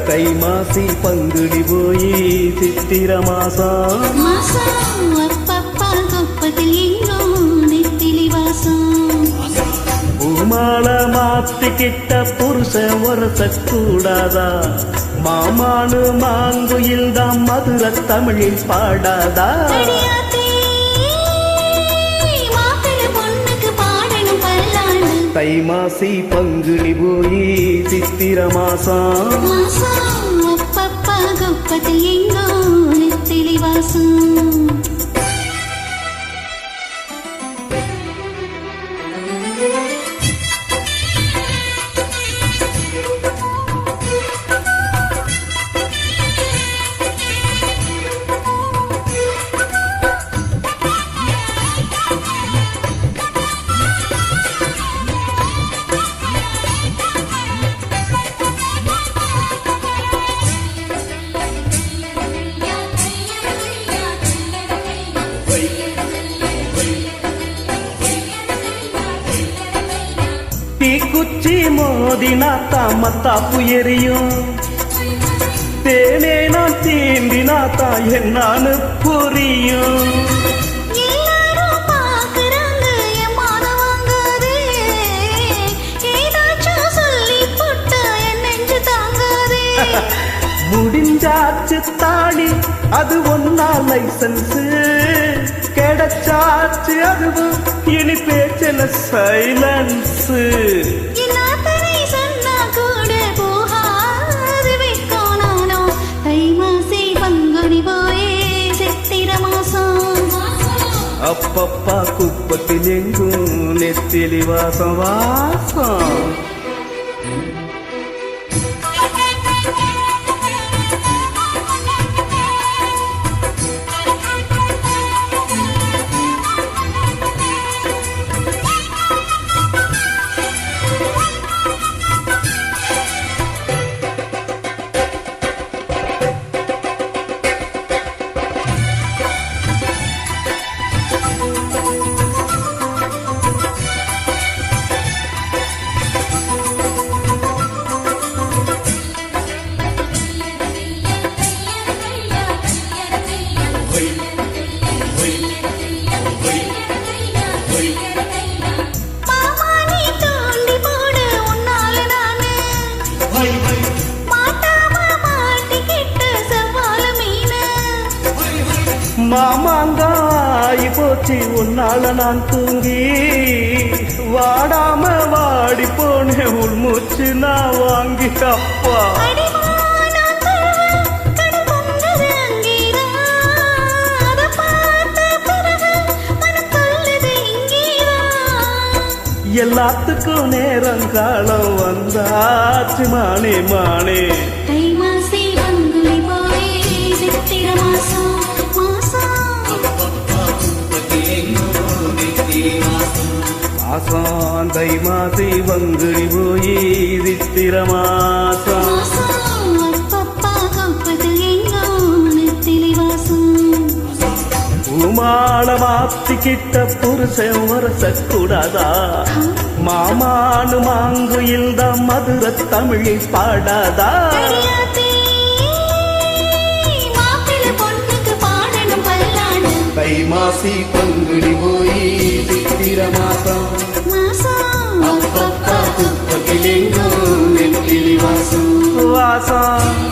தை மாசி பங்குனி போய் சித்திர மாசம் பூமால மாத்திக்கிட்ட புருஷன் வரக்கூடாதா மாமானு மாங்குயில் தான் மதுர தமிழில் பாடாதா தை மாசி பங்குனி போய் சித்திர மாசம் குச்சி மோதினாத்தா மத்தாப்பு எரியும் தேனே நான் தீண்டினாத்தா என்னான்னு புரியும் முடிஞ்சாச்சு தாடி அது ஒன்னா லைசன்ஸ் கிடைச்சாச்சு அதுவும் இனி பேச்சல சைலன்ஸ் அப்பப்பா குப்பத்தில் எங்கும் நெத்திலி வாசம் வாசம் மாமாங்காய் போச்சு உன்னால நான் தூங்கி வாடாம வாடி போனேன் உள்மூச்சு நான் வாங்கி அப்பா எல்லாத்துக்கும் நேரம் காலம் வந்தாச்சு மானே மானே மாசம் தை மாசி பங்குனி போய் சித்திர மாசம் பூமால மாத்திக்கிட்ட புருஷன் வரக்கூடாதா மாமானு மாங்குயில் தான் மதுர தமிழில் பாடாதா தை மாசி பங்குனி போய் சித்திர மாசம் அப்பப்பா குப்பத்தில் எங்கும் நெத்திலி வாசம் வாசம்